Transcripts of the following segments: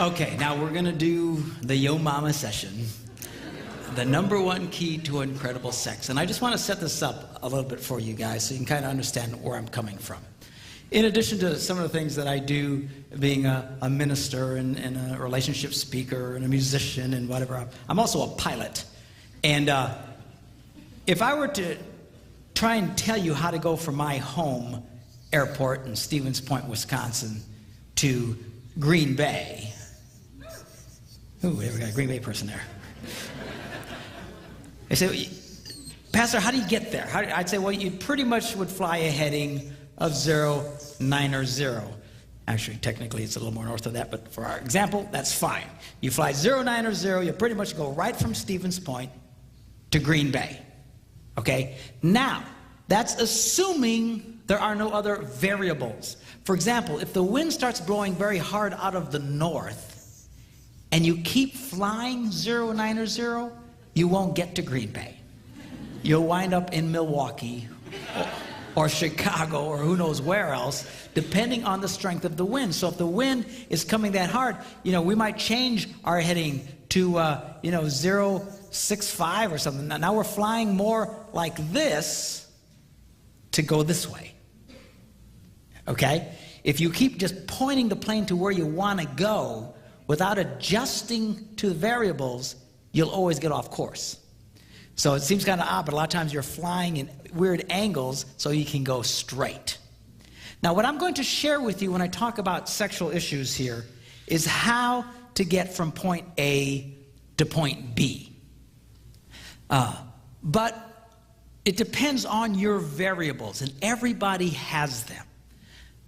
Okay, now we're going to do the Yo Mama session. The #1 key to incredible sex. And I just want to set this up a little bit for you guys so you can kind of understand where I'm coming from. In addition to some of the things that I do, being a minister and a relationship speaker and a musician and whatever, I'm also a pilot. And if I were to try and tell you how to go from my home airport in Stevens Point, Wisconsin, to Green Bay. Ooh, we got a Green Bay person there. They say, Pastor, how do you get there? I'd say, well, you pretty much would fly a heading of 090. Actually, technically, it's a little more north of that, but for our example, that's fine. You fly 090, you pretty much go right from Stevens Point to Green Bay. Okay? Now, that's assuming there are no other variables. For example, if the wind starts blowing very hard out of the north, and you keep flying 090, you won't get to Green Bay. You'll wind up in Milwaukee or Chicago or who knows where else, depending on the strength of the wind. So if the wind is coming that hard, we might change our heading to 065 or something. Now we're flying more like this to go this way. Okay? If you keep just pointing the plane to where you want to go without adjusting to the variables, you'll always get off course. So it seems kind of odd, but a lot of times you're flying in weird angles so you can go straight. Now, what I'm going to share with you when I talk about sexual issues here is how to get from point A to point B. But it depends on your variables, and everybody has them.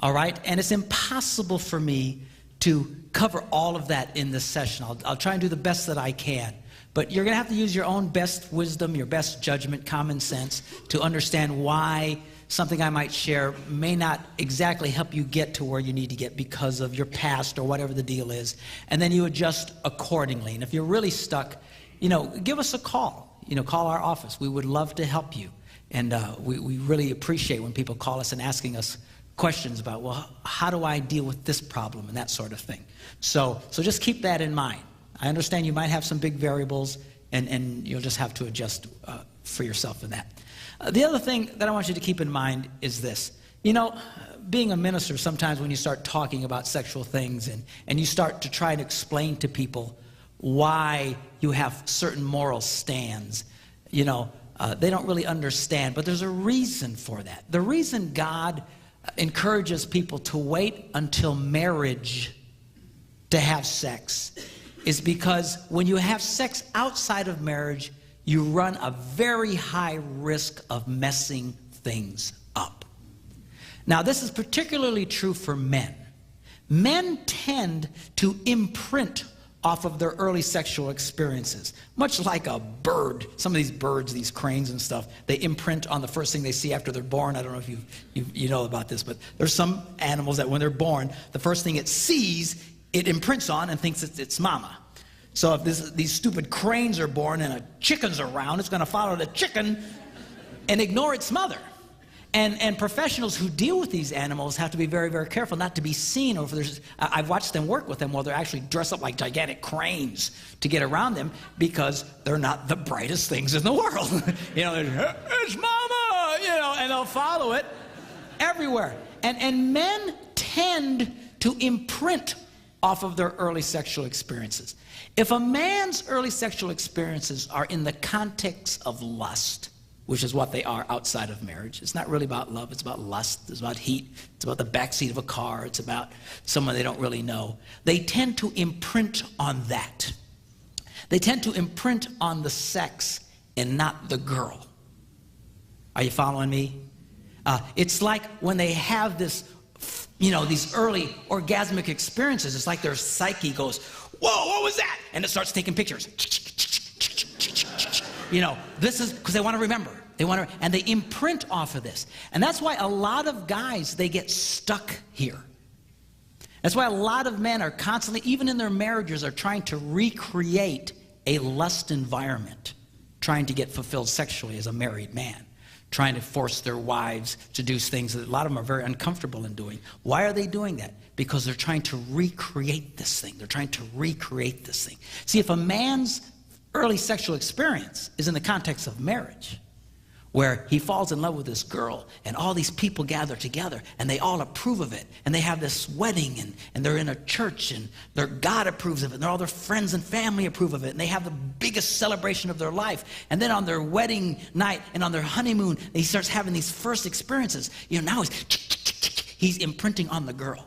All right? And it's impossible for me to cover all of that in this session. I'll try and do the best that I can. But you're going to have to use your own best wisdom, your best judgment, common sense, to understand why something I might share may not exactly help you get to where you need to get because of your past or whatever the deal is. And then you adjust accordingly. And if you're really stuck, give us a call. Call our office. We would love to help you. And we really appreciate when people call us and asking us questions about, well, how do I deal with this problem and that sort of thing. So just keep that in mind. I understand you might have some big variables, and you'll just have to adjust for yourself in that. The other thing that I want you to keep in mind is this. Being a minister, sometimes when you start talking about sexual things and you start to try to explain to people why you have certain moral stands, they don't really understand. But there's a reason for that. The reason God encourages people to wait until marriage to have sex is because when you have sex outside of marriage, you run a very high risk of messing things up. Now, this is particularly true for men. Men tend to imprint off of their early sexual experiences, much like a bird. Some of these birds, these cranes and stuff, they imprint on the first thing they see after they're born. I don't know if you know about this, but there's some animals that when they're born, the first thing it sees, it imprints on and thinks it's mama. So if these stupid cranes are born and a chicken's around, it's going to follow the chicken and ignore its mother. And professionals who deal with these animals have to be very, very careful not to be seen. Or I've watched them work with them while they're actually dressed up like gigantic cranes to get around them because they're not the brightest things in the world. It's mama, and they'll follow it everywhere. And men tend to imprint off of their early sexual experiences. If a man's early sexual experiences are in the context of lust, which is what they are outside of marriage. It's not really about love. It's about lust. It's about heat. It's about the backseat of a car. It's about someone they don't really know. They tend to imprint on that. They tend to imprint on the sex and not the girl. Are you following me? It's like when they have this, these early orgasmic experiences, it's like their psyche goes, whoa, what was that? And it starts taking pictures. This is because they want to remember. And they imprint off of this. And that's why a lot of guys, they get stuck here. That's why a lot of men are constantly, even in their marriages, are trying to recreate a lust environment, trying to get fulfilled sexually as a married man, trying to force their wives to do things that a lot of them are very uncomfortable in doing. Why are they doing that? Because they're trying to recreate this thing. They're trying to recreate this thing. See, if a man's early sexual experience is in the context of marriage, where he falls in love with this girl and all these people gather together and they all approve of it and they have this wedding and they're in a church and their God approves of it and all their friends and family approve of it and they have the biggest celebration of their life, and then on their wedding night and on their honeymoon he starts having these first experiences. Now he's imprinting on the girl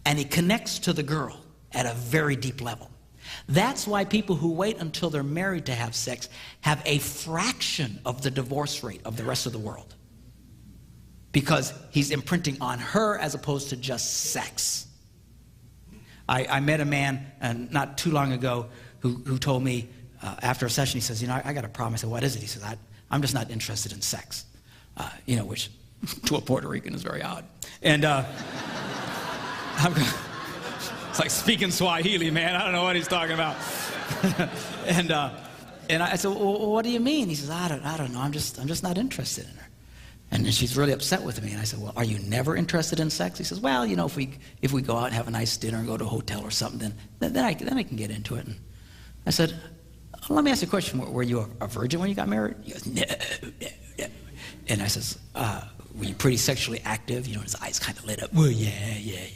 and he connects to the girl at a very deep level. That's why people who wait until they're married to have sex have a fraction of the divorce rate of the rest of the world. Because he's imprinting on her as opposed to just sex. I met a man not too long ago who told me after a session, he says, I got a problem. I said, what is it? He says, I'm just not interested in sex. Which to a Puerto Rican is very odd. And it's like speaking Swahili, man. I don't know what he's talking about. and I said, well, what do you mean? He says, I don't know. I'm just not interested in her. And then she's really upset with me. And I said, well, are you never interested in sex? He says, well, if we go out and have a nice dinner and go to a hotel or something, then I can get into it. And I said, let me ask you a question. Were you a virgin when you got married? He goes, no. And I says, were you pretty sexually active? His eyes kind of lit up. Well, yeah.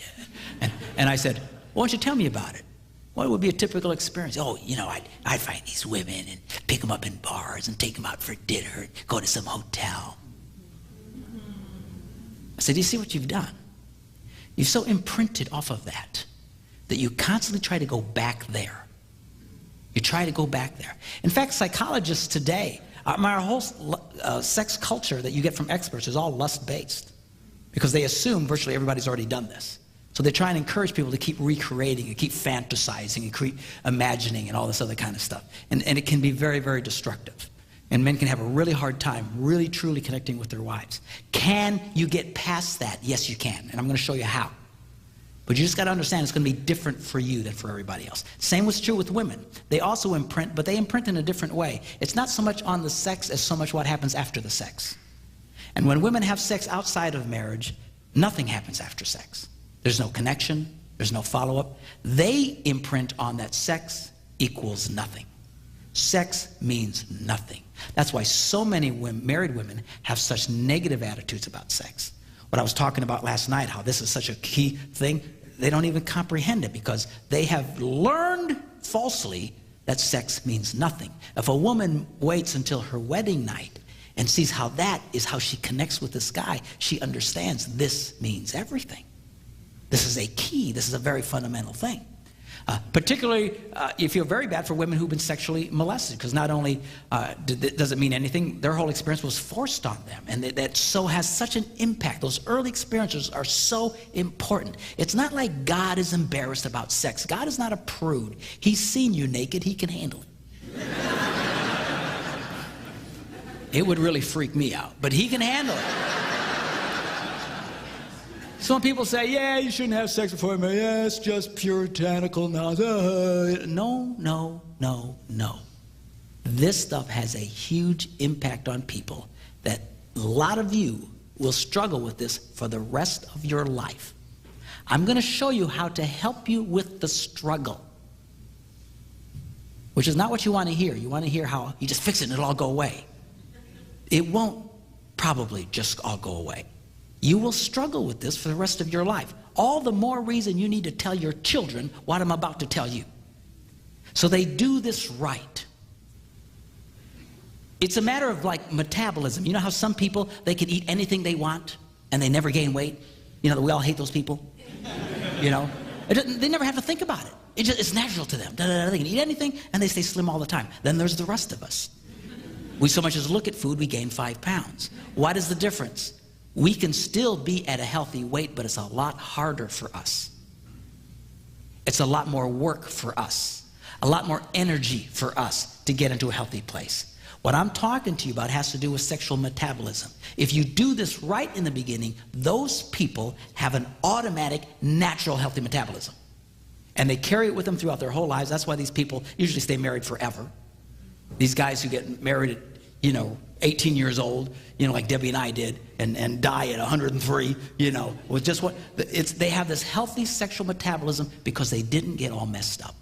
And I said, why don't you tell me about it? What would be a typical experience? Oh, I'd find these women and pick them up in bars and take them out for dinner and go to some hotel. I said, do you see what you've done? You've so imprinted off of that you constantly try to go back there. You try to go back there. In fact, psychologists today, our whole sex culture that you get from experts is all lust-based because they assume virtually everybody's already done this. So they try and encourage people to keep recreating and keep fantasizing and keep imagining and all this other kind of stuff. And it can be very, very destructive. And men can have a really hard time really truly connecting with their wives. Can you get past that? Yes, you can. And I'm going to show you how. But you just got to understand it's going to be different for you than for everybody else. Same was true with women. They also imprint, but they imprint in a different way. It's not so much on the sex as so much what happens after the sex. And when women have sex outside of marriage, nothing happens after sex. There's no connection. There's no follow-up. They imprint on that sex equals nothing. Sex means nothing. That's why so many married women have such negative attitudes about sex. What I was talking about last night, how this is such a key thing, they don't even comprehend it because they have learned falsely that sex means nothing. If a woman waits until her wedding night and sees how that is how she connects with this guy, she understands this means everything. This is a key. This is a very fundamental thing. Particularly, you feel very bad for women who've been sexually molested because not only does it mean anything, their whole experience was forced on them. And that so has such an impact. Those early experiences are so important. It's not like God is embarrassed about sex. God is not a prude. He's seen you naked. He can handle it. It would really freak me out, but he can handle it. Some people say, yeah, you shouldn't have sex before marriage. Yeah, it's just puritanical now. No. This stuff has a huge impact on people that a lot of you will struggle with this for the rest of your life. I'm going to show you how to help you with the struggle, which is not what you want to hear. You want to hear how you just fix it and it'll all go away. It won't probably just all go away. You will struggle with this for the rest of your life. All the more reason you need to tell your children what I'm about to tell you, so they do this right. It's a matter of like metabolism. You know how some people, they can eat anything they want and they never gain weight? We all hate those people. They never have to think about it. It's natural to them. They can eat anything and they stay slim all the time. Then there's the rest of us. We so much as look at food, we gain 5 pounds. What is the difference? We can still be at a healthy weight, but it's a lot harder for us. It's a lot more work for us, a lot more energy for us to get into a healthy place. What I'm talking to you about has to do with sexual metabolism. If you do this right in the beginning, those people have an automatic, natural, healthy metabolism. And they carry it with them throughout their whole lives. That's why these people usually stay married forever. These guys who get married at, 18 years old, like Debbie and I did, and die at 103, with just what, they have this healthy sexual metabolism because they didn't get all messed up.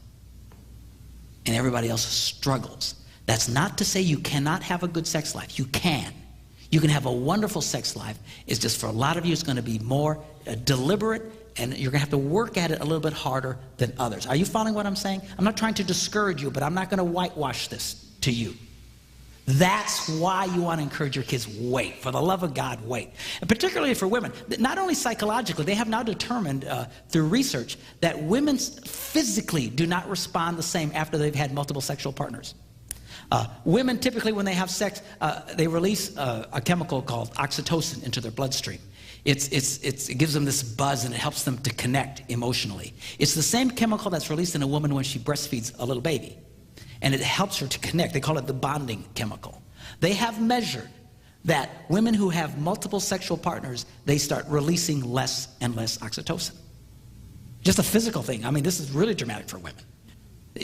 And everybody else struggles. That's not to say you cannot have a good sex life. You can. You can have a wonderful sex life. It's just for a lot of you, it's going to be more deliberate, and you're going to have to work at it a little bit harder than others. Are you following what I'm saying? I'm not trying to discourage you, but I'm not going to whitewash this to you. That's why you want to encourage your kids, wait. For the love of God, wait. And particularly for women, not only psychologically, they have now determined through research that women physically do not respond the same after they've had multiple sexual partners. Women typically, when they have sex, they release a chemical called oxytocin into their bloodstream. It gives them this buzz, and it helps them to connect emotionally. It's the same chemical that's released in a woman when she breastfeeds a little baby. And it helps her to connect. They call it the bonding chemical. They have measured that women who have multiple sexual partners, they start releasing less and less oxytocin. Just a physical thing. I mean, this is really dramatic for women.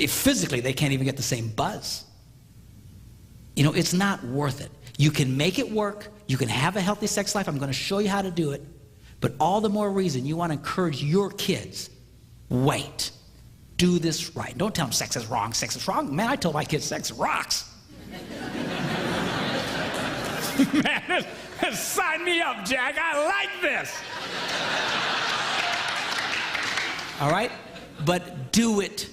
Physically, they can't even get the same buzz. It's not worth it. You can make it work. You can have a healthy sex life. I'm going to show you how to do it. But all the more reason you want to encourage your kids, wait. Do this right. Don't tell them sex is wrong. Sex is wrong. Man, I tell my kids sex rocks. Man, sign me up, Jack. I like this. All right? But do it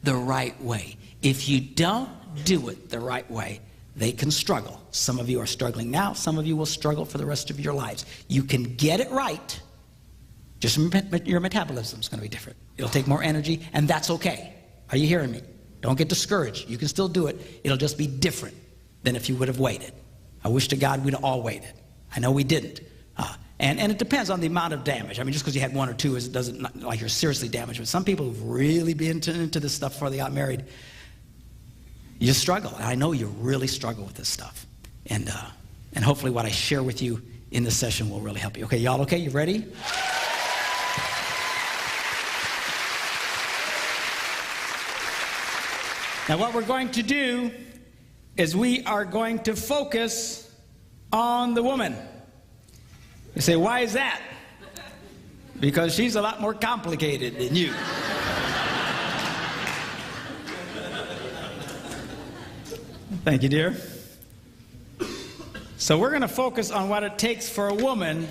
the right way. If you don't do it the right way, they can struggle. Some of you are struggling now. Some of you will struggle for the rest of your lives. You can get it right. Just your metabolism is going to be different. It'll take more energy, and that's okay. Are you hearing me? Don't get discouraged. You can still do it. It'll just be different than if you would have waited. I wish to God we'd all waited. I know we didn't. And it depends on the amount of damage. I mean, just because you had one or two, it doesn't like you're seriously damaged. But some people who've really been into this stuff before they got married, you struggle. I know you really struggle with this stuff. And hopefully what I share with you in this session will really help you. Okay, y'all okay? You ready? Now what we're going to do is we are going to focus on the woman. You say, why is that? Because she's a lot more complicated than you. Thank you, dear. So we're going to focus on what it takes for a woman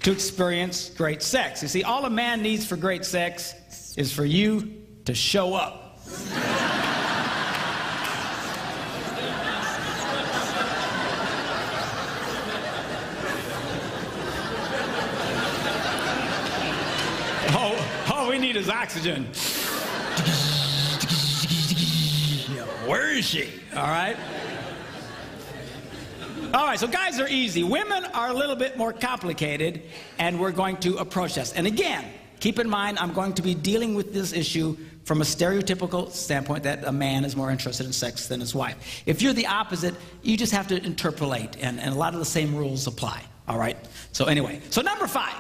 to experience great sex. You see, all a man needs for great sex is for you to show up. All we need is oxygen. Where is she? All right? All right, so guys are easy. Women are a little bit more complicated, and we're going to approach this. And again, keep in mind, I'm going to be dealing with this issue from a stereotypical standpoint that a man is more interested in sex than his wife. If you're the opposite, you just have to interpolate, and a lot of the same rules apply. All right? So anyway, so number 5.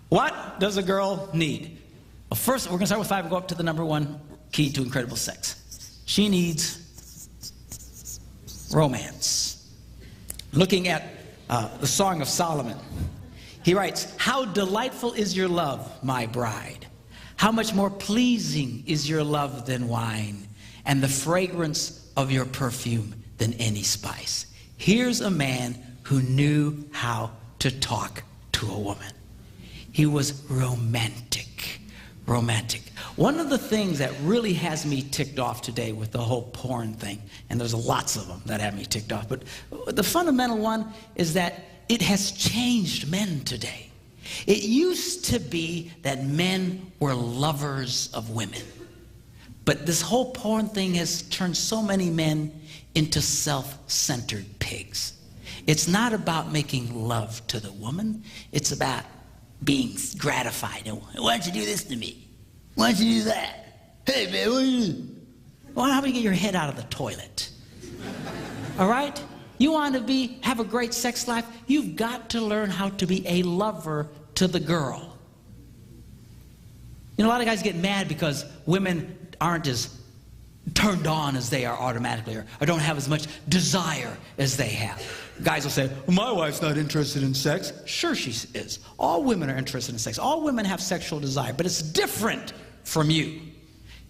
What does a girl need? Well, first, we're going to start with 5 and go up to the number 1 key to incredible sex. She needs romance. Looking at the Song of Solomon, he writes, "How delightful is your love, my bride. How much more pleasing is your love than wine, and the fragrance of your perfume than any spice." Here's a man who knew how to talk to a woman. He was romantic. Romantic. One of the things that really has me ticked off today with the whole porn thing, and there's lots of them that have me ticked off, but the fundamental one is that it has changed men today. It used to be that men were lovers of women, but this whole porn thing has turned so many men into self-centered pigs. It's not about making love to the woman, it's about being gratified. Why don't you do this to me? Why don't you do that? Hey, man, what do you do? Well, how about you get your head out of the toilet? All right? You want to have a great sex life? You've got to learn how to be a lover to the girl. You know, a lot of guys get mad because women aren't as turned on as they are automatically, or don't have as much desire as they have. Guys will say, well, my wife's not interested in sex. Sure she is. All women are interested in sex. All women have sexual desire, but it's different from you.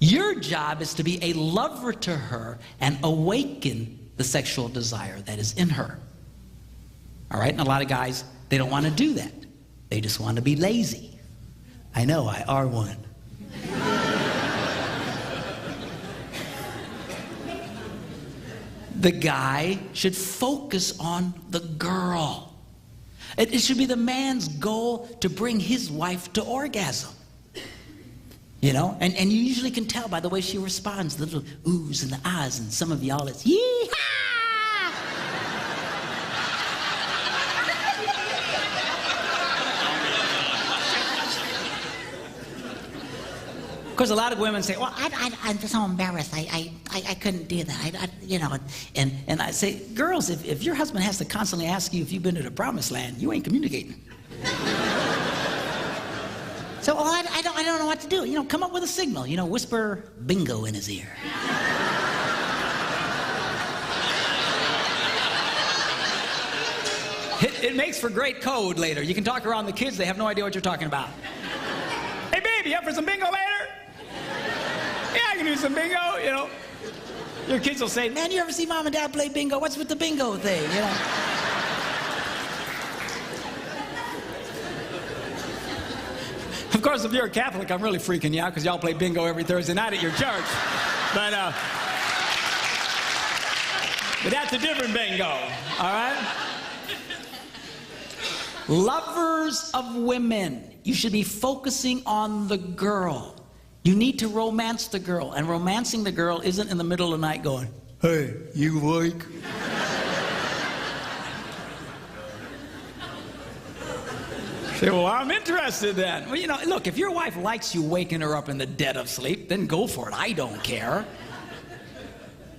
Your job is to be a lover to her and awaken the sexual desire that is in her. All right? And a lot of guys, they don't want to do that. They just want to be lazy. I know, I are one. The guy should focus on the girl. It should be the man's goal to bring his wife to orgasm. You know, and you usually can tell by the way she responds, the little oohs and the ahs, and some of y'all it's yee-haw! Of course, a lot of women say, well, I'm so embarrassed. I couldn't do that. You know, and I say, girls, if your husband has to constantly ask you if you've been to the promised land, you ain't communicating. So, well, I don't know what to do. You know, come up with a signal. You know, whisper bingo in his ear. It makes for great code later. You can talk around the kids. They have no idea what you're talking about. Hey, baby, you up for some bingo later? Yeah, I can do some bingo, you know. Your kids will say, man, you ever see mom and dad play bingo? What's with the bingo thing, you know? Of course, if you're a Catholic, I'm really freaking you out because y'all play bingo every Thursday night at your church. But that's a different bingo, all right? Lovers of women, you should be focusing on the girl. You need to romance the girl, and romancing the girl isn't in the middle of the night going, hey, you awake? Say, well, I'm interested then. Well, you know, look, if your wife likes you waking her up in the dead of sleep, then go for it. I don't care.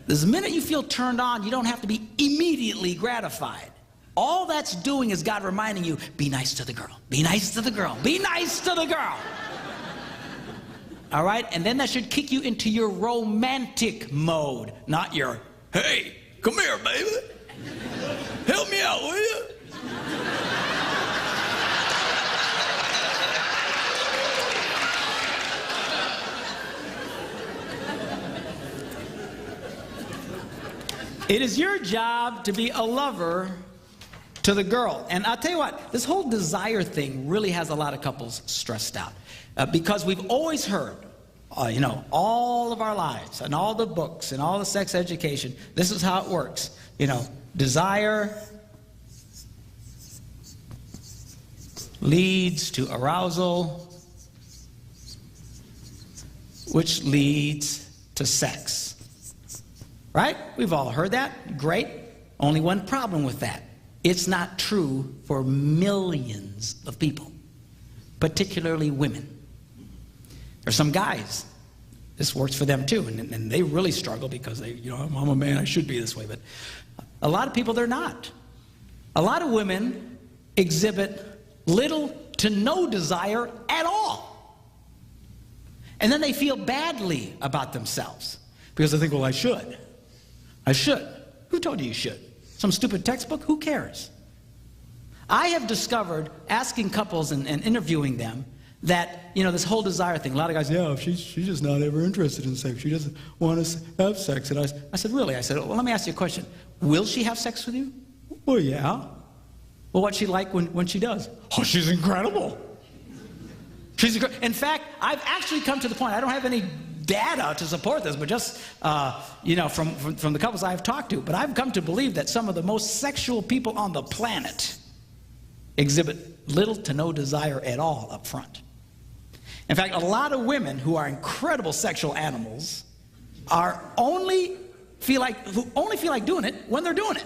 The minute you feel turned on, you don't have to be immediately gratified. All that's doing is God reminding you, be nice to the girl. Be nice to the girl. Be nice to the girl. All right? And then that should kick you into your romantic mode, not your, hey, come here, baby. Help me out, will you? It is your job to be a lover to the girl. And I'll tell you what, this whole desire thing really has a lot of couples stressed out. Because we've always heard, you know, all of our lives and all the books and all the sex education, this is how it works. You know, desire leads to arousal, which leads to sex. Right? We've all heard that. Great. Only one problem with that. It's not true for millions of people, particularly women. There's some guys, this works for them too, and they really struggle because they, you know, I'm a man, I should be this way, but a lot of people, they're not. A lot of women exhibit little to no desire at all. And then they feel badly about themselves because they think, well, I should. I should. Who told you you should? Some stupid textbook? Who cares? I have discovered, asking couples and interviewing them, that, you know, this whole desire thing, a lot of guys, yeah, she's just not ever interested in sex. She doesn't want to have sex. And I said, really? I said, well, let me ask you a question. Will she have sex with you? Well, yeah. Well, what's she like when she does? Oh, she's incredible. In fact, I've actually come to the point, I don't have any data to support this, but just, you know, from the couples I've talked to, but I've come to believe that some of the most sexual people on the planet exhibit little to no desire at all up front. In fact, a lot of women who are incredible sexual animals only feel like doing it when they're doing it.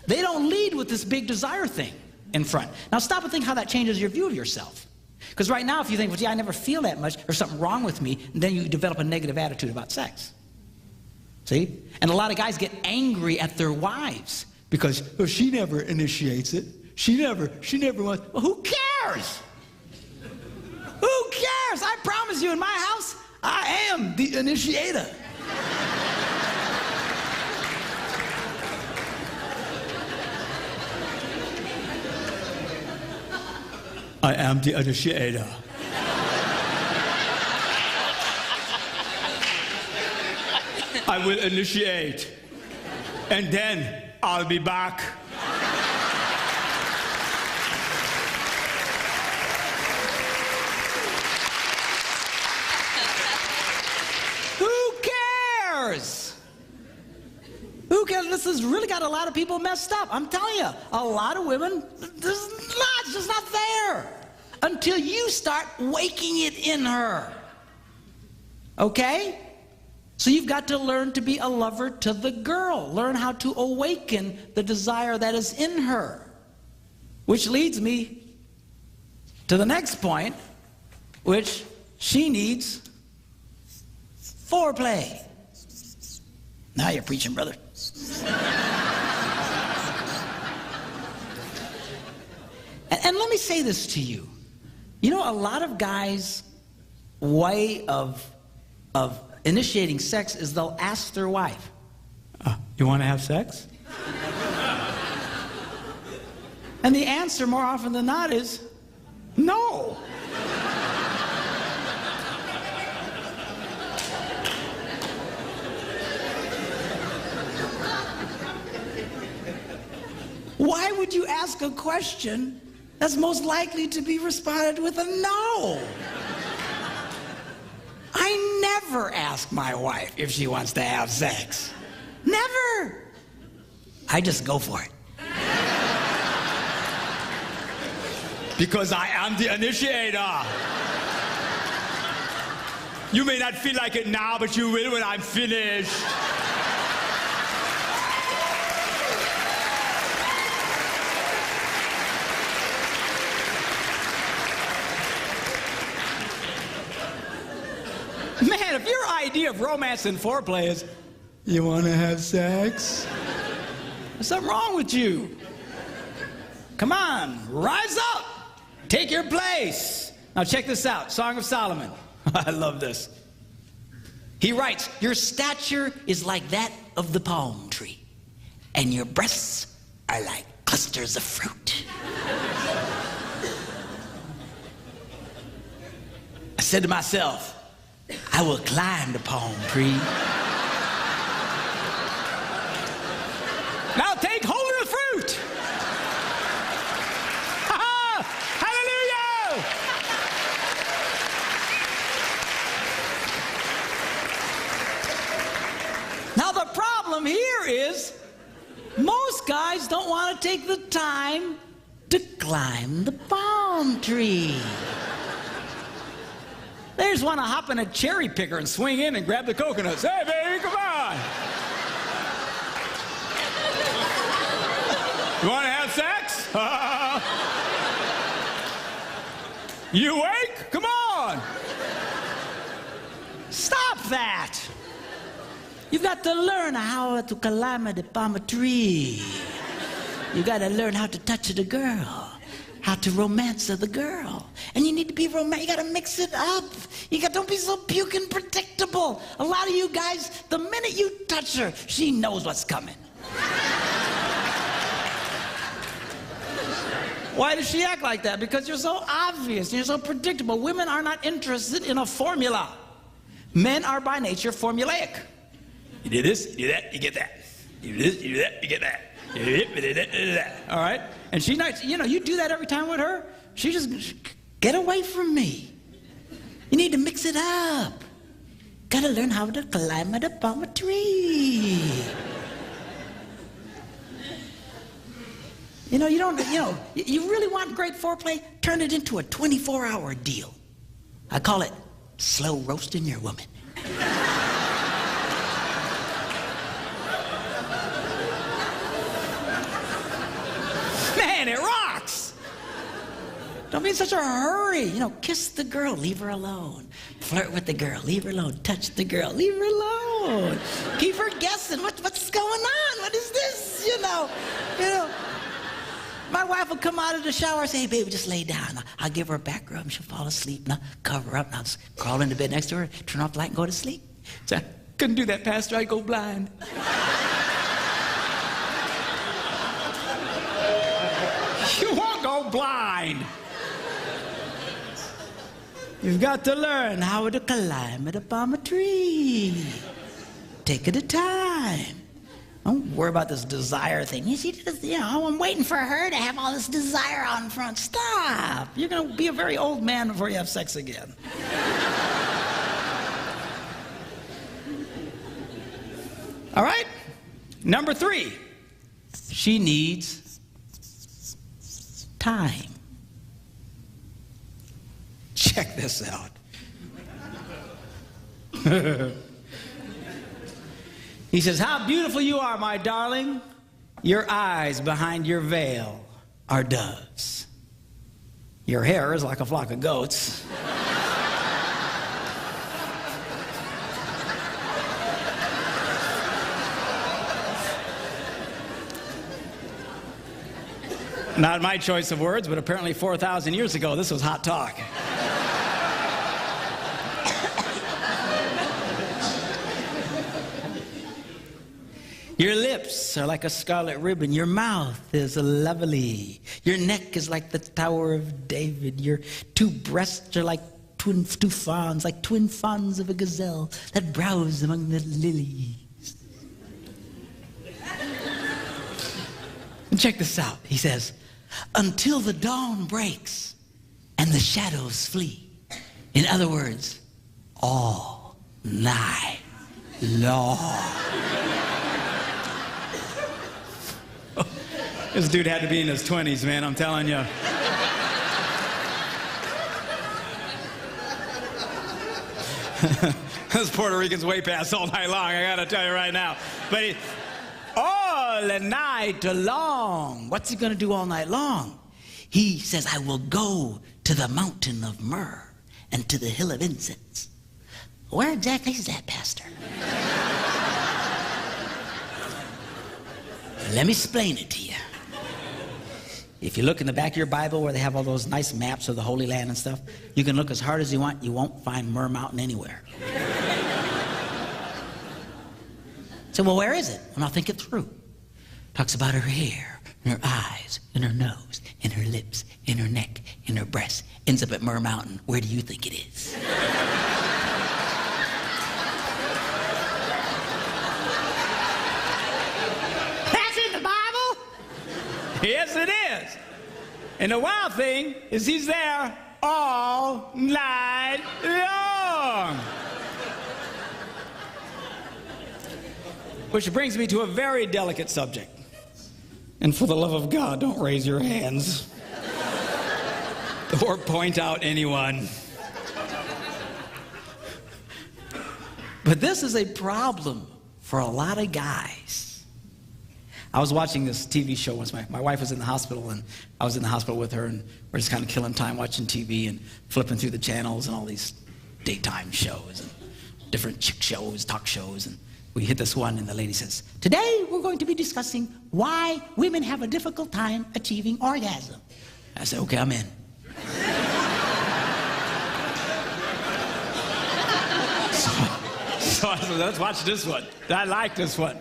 They don't lead with this big desire thing in front. Now stop and think how that changes your view of yourself. Because right now, if you think, well, gee, I never feel that much, there's something wrong with me, and then you develop a negative attitude about sex. See? And a lot of guys get angry at their wives because, well, she never initiates it. She never wants. Well, who cares? Who cares? I promise you, in my house, I am the initiator. I am the initiator. I will initiate, and then I'll be back. Who cares? Who cares? This has really got a lot of people messed up. I'm telling you, a lot of women, it's just not there until you start waking it in her. Okay? So you've got to learn to be a lover to the girl. Learn how to awaken the desire that is in her. Which leads me to the next point, which she needs foreplay. Now you're preaching, brother. And let me say this to you. You know, a lot of guys' way of initiating sex is they'll ask their wife, You want to have sex? and the answer more often than not is no. Why would you ask a question that's most likely to be responded with a no? I never ask my wife if she wants to have sex. Never. I just go for it. Because I am the initiator. You may not feel like it now, but you will when I'm finished. Man, if your idea of romance and foreplay is, You want to have sex? there's something wrong with you. Come on, rise up. Take your place. Now check this out, Song of Solomon. I love this. He writes, your stature is like that of the palm tree, and your breasts are like clusters of fruit. I said to myself, I will climb the palm tree. Now take hold of the fruit. Hallelujah! Now the problem here is most guys don't want to take the time to climb the palm tree. They just want to hop in a cherry picker and swing in and grab the coconuts. Hey, baby, come on. You want to have sex? You awake? Come on. Stop that. You've got to learn how to climb the palm tree. You've got to learn how to touch the girl, how to romance the girl. And you need to be romantic. You got to mix it up. Don't be so puking predictable. A lot of you guys, the minute you touch her, she knows what's coming. Why does she act like that? Because you're so obvious. You're so predictable. Women are not interested in a formula. Men are by nature formulaic. You do this, you do that, you get that. You do this, you do that, you get that. You do that. All right? And she's not, you do that every time with her. She just, get away from me. You need to mix it up. Got to learn how to climb the palm tree. You really want great foreplay? Turn it into a 24-hour deal. I call it slow roasting your woman. Man, it rocks. Don't be in such a hurry. Kiss the girl, leave her alone. Flirt with the girl, leave her alone. Touch the girl, leave her alone. Keep her guessing. What's going on? What is this? My wife will come out of the shower and say, hey, baby, just lay down. I'll give her a back rub and she'll fall asleep. And I'll cover her up and I'll just crawl into bed next to her, turn off the light and go to sleep. So I couldn't do that, Pastor. I'd go blind. You won't go blind. You've got to learn how to climb it up on a tree. Take it a time. Don't worry about this desire thing. You see, I'm waiting for her to have all this desire out in front. Stop. You're going to be a very old man before you have sex again. All right? Number 3, she needs time. Check this out. He says, how beautiful you are, my darling. Your eyes behind your veil are doves. Your hair is like a flock of goats. Not my choice of words, but apparently 4,000 years ago, this was hot talk. Your lips are like a scarlet ribbon. Your mouth is lovely. Your neck is like the Tower of David. Your 2 breasts are like two fawns, like twin fawns of a gazelle that browse among the lilies. And check this out. He says, until the dawn breaks and the shadows flee. In other words, all night long. This dude had to be in his 20s, man, I'm telling you. Those Puerto Ricans way past all night long, I gotta tell you right now. But all night long. What's he gonna do all night long? He says, I will go to the mountain of myrrh and to the hill of incense. Where exactly is that, Pastor? Let me explain it to you. If you look in the back of your Bible where they have all those nice maps of the Holy Land and stuff, you can look as hard as you want. You won't find Myrrh Mountain anywhere. So, well, where is it? And I'll think it through. Talks about her hair, and her eyes, and her nose, and her lips, and her neck, and her breasts. Ends up at Myrrh Mountain. Where do you think it is? That's in the Bible? Yes, it is. And the wild thing is he's there all night long. Which brings me to a very delicate subject. And for the love of God, don't raise your hands or point out anyone. But this is a problem for a lot of guys. I was watching this TV show once. My wife was in the hospital, and I was in the hospital with her, and we're just kind of killing time watching TV and flipping through the channels and all these daytime shows and different chick shows, talk shows, and we hit this one, and the lady says, today we're going to be discussing why women have a difficult time achieving orgasm. I said, okay, I'm in. So I said, let's watch this one. I like this one.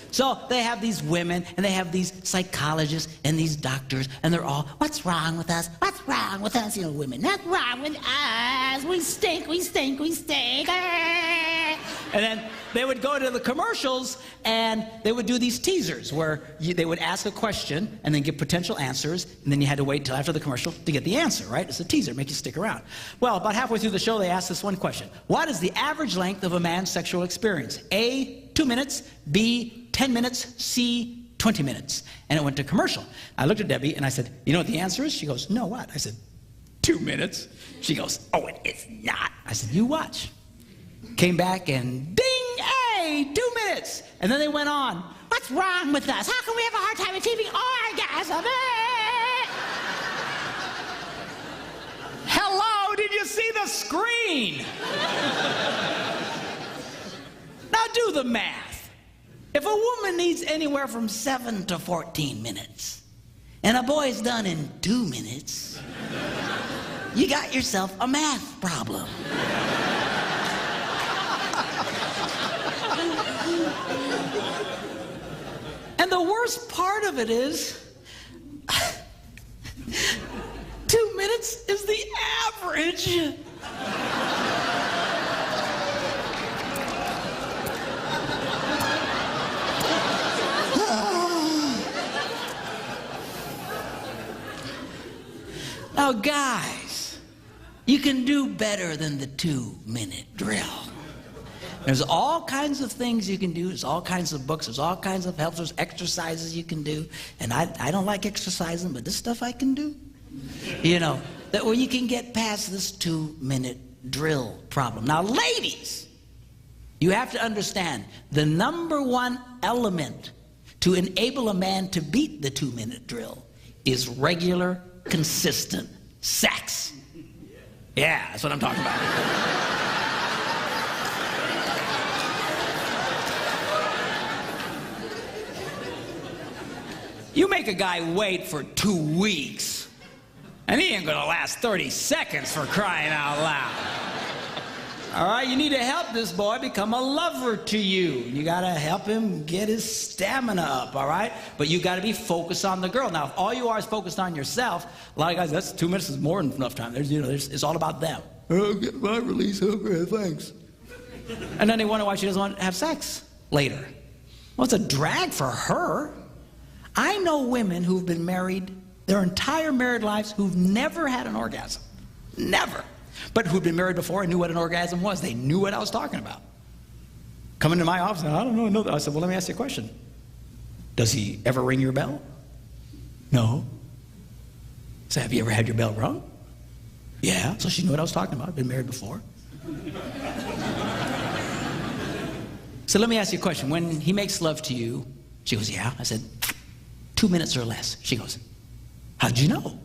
So they have these women, and they have these psychologists and these doctors, and they're all, what's wrong with us? What's wrong with us? You know, women, what's wrong with us? We stink, we stink, we stink. And then they would go to the commercials, and they would do these teasers where they would ask a question and then give potential answers, and then you had to wait till after the commercial to get the answer, right? It's a teaser, make you stick around. Well, about halfway through the show, they asked this one question. What is the average length of a man's sexual experience? A, 2 minutes, B, 10 minutes, C, 20 minutes. And it went to commercial. I looked at Debbie, and I said, you know what the answer is? She goes, no, what? I said, 2 minutes. She goes, oh, it is not. I said, you watch. Came back, and ding, hey, 2 minutes. And then they went on. What's wrong with us? How can we have a hard time achieving orgasm? Hello, did you see the screen? Now do the math. If a woman needs anywhere from 7 to 14 minutes, and a boy's done in 2 minutes, you got yourself a math problem. And the worst part of it is, 2 minutes is the average. Now, guys, you can do better than the 2-minute drill. There's all kinds of things you can do. There's all kinds of books. There's all kinds of helps. There's exercises you can do. And I don't like exercising, but this stuff I can do. You know, that where you can get past this 2-minute drill problem. Now, ladies, you have to understand the number one element to enable a man to beat the 2-minute drill is regular, consistent sex. Yeah, that's what I'm talking about. You make a guy wait for 2 weeks, and he ain't gonna last 30 seconds for crying out loud. All right, you need to help this boy become a lover to you. You gotta help him get his stamina up, all right? But you gotta be focused on the girl. Now, if all you are is focused on yourself, a lot of guys, that's 2 minutes is more than enough time. It's all about them. Oh, get my release, okay, thanks. And then they wonder why she doesn't want to have sex later. Well, it's a drag for her. I know women who've been married their entire married lives who've never had an orgasm. Never. But who'd been married before and knew what an orgasm was. They knew what I was talking about. Come into my office and I don't know. I said, well, let me ask you a question. Does he ever ring your bell? No. So have you ever had your bell rung? Yeah. So she knew what I was talking about. Been married before. So let me ask you a question. When he makes love to you, she goes, yeah. I said, 2 minutes or less. She goes, how'd you know?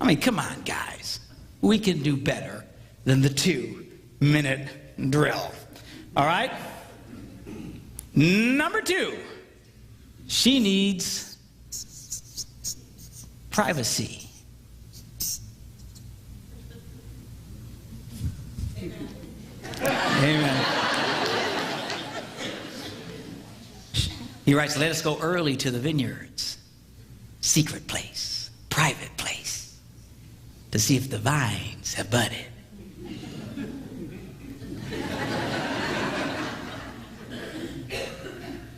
I mean, come on, guys. We can do better than the 2-minute drill. All right? Number 2, she needs privacy. Amen. He writes, let us go early to the vineyards, secret place, private place, to see if the vines have budded.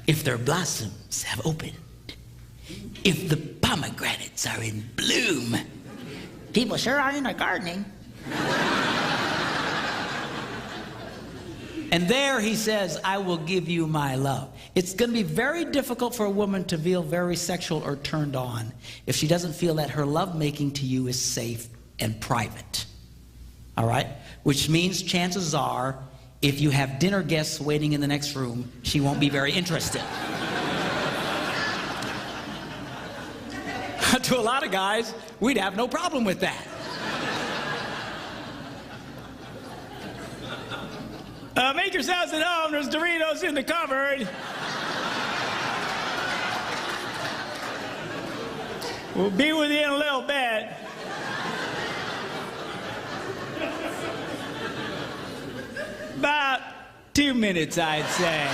If their blossoms have opened, if the pomegranates are in bloom. People sure are into gardening. And there he says, I will give you my love. It's going to be very difficult for a woman to feel very sexual or turned on if she doesn't feel that her lovemaking to you is safe and private. All right? Which means chances are, if you have dinner guests waiting in the next room, she won't be very interested. To a lot of guys, we'd have no problem with that. Make yourselves at home. There's Doritos in the cupboard. We'll be with you in a little bit. About 2 minutes, I'd say.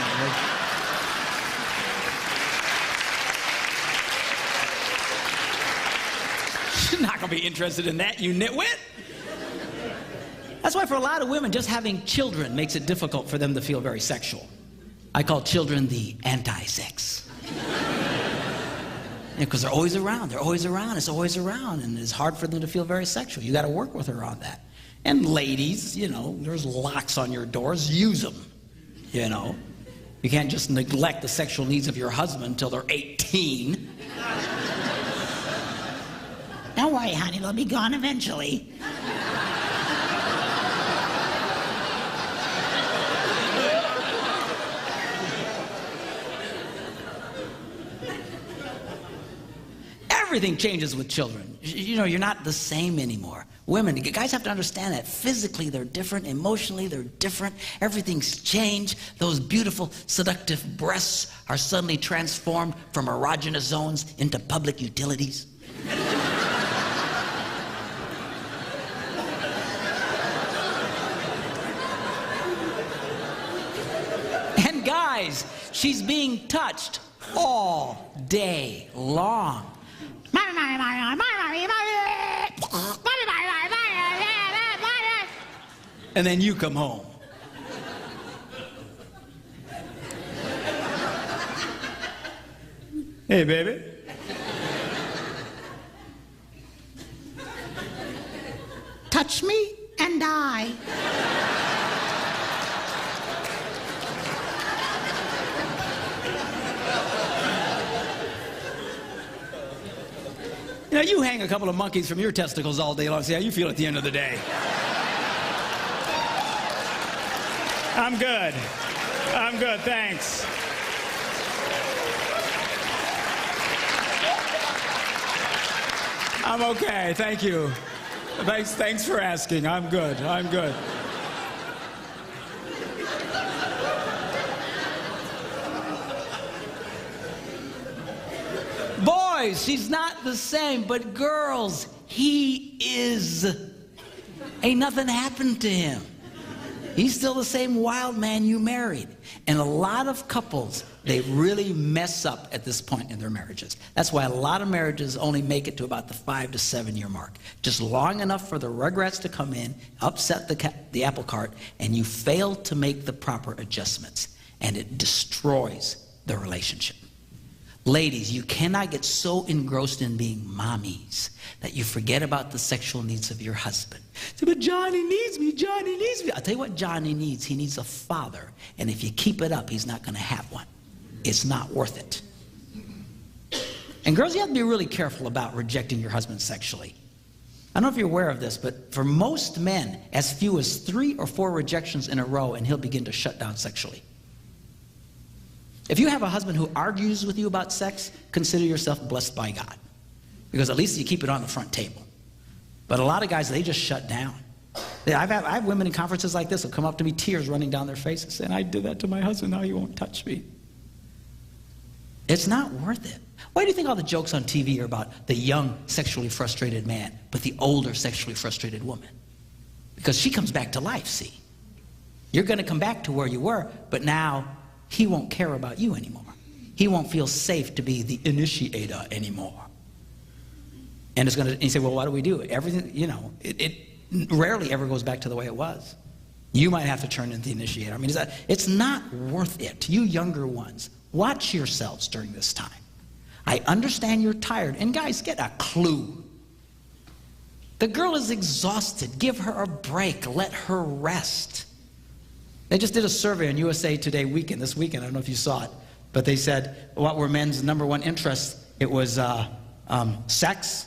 She's not going to be interested in that, you nitwit. That's why for a lot of women, just having children makes it difficult for them to feel very sexual. I call children the anti-sex. Because they're always around, it's always around, and it's hard for them to feel very sexual. You got to work with her on that. And ladies, you know, there's locks on your doors, use them, you know. You can't just neglect the sexual needs of your husband until they're 18. Don't worry, honey, they'll be gone eventually. Everything changes with children. You know, you're not the same anymore. Women, guys have to understand that physically they're different, emotionally they're different. Everything's changed. Those beautiful, seductive breasts are suddenly transformed from erogenous zones into public utilities. And guys, she's being touched all day long. And then you come home. Hey, baby. Now, you hang a couple of monkeys from your testicles all day long. See how you feel at the end of the day. I'm good. I'm good, thanks. I'm okay, thank you. Thanks for asking. I'm good. I'm good. Boys, she's not the same, but girls, he is. Ain't nothing happened to him. He's still the same wild man you married. And a lot of couples, they really mess up at this point in their marriages. That's why a lot of marriages only make it to about the 5 to 7 year mark. Just long enough for the rugrats to come in, upset the apple cart, and you fail to make the proper adjustments. And it destroys the relationship. Ladies, you cannot get so engrossed in being mommies that you forget about the sexual needs of your husband. Say, but Johnny needs me, Johnny needs me. I'll tell you what Johnny needs. He needs a father. And if you keep it up, he's not going to have one. It's not worth it. And girls, you have to be really careful about rejecting your husband sexually. I don't know if you're aware of this, but for most men, as few as 3 or 4 rejections in a row, and he'll begin to shut down sexually. If you have a husband who argues with you about sex, consider yourself blessed by God. Because at least you keep it on the front table. But a lot of guys, they just shut down. I have women in conferences like this who come up to me, tears running down their faces, saying, I did that to my husband, now he won't touch me. It's not worth it. Why do you think all the jokes on TV are about the young, sexually frustrated man, but the older, sexually frustrated woman? Because she comes back to life, see? You're going to come back to where you were, but now he won't care about you anymore. He won't feel safe to be the initiator anymore. And it's going to, and you say, well, what do we do? Everything, you know, it rarely ever goes back to the way it was. You might have to turn into the initiator. I mean, it's not worth it. You younger ones, watch yourselves during this time. I understand you're tired. And guys, get a clue. The girl is exhausted. Give her a break. Let her rest. They just did a survey on USA Today weekend, this weekend. I don't know if you saw it. But they said, what were men's #1 interests? It was sex,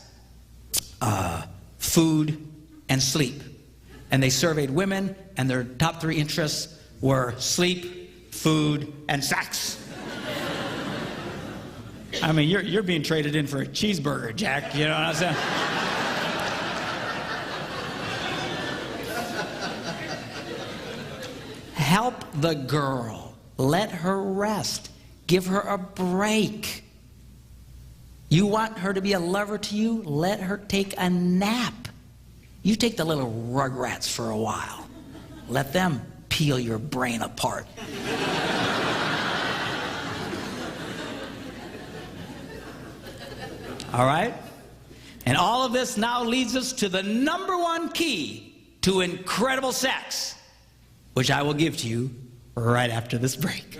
food, and sleep. And they surveyed women, and their top 3 interests were sleep, food, and sex. I mean, you're being traded in for a cheeseburger, Jack. You know what I'm saying? Help the girl. Let her rest. Give her a break. You want her to be a lover to you? Let her take a nap. You take the little rugrats for a while. Let them peel your brain apart. All right? And all of this now leads us to the #1 key to incredible sex, which I will give to you right after this break.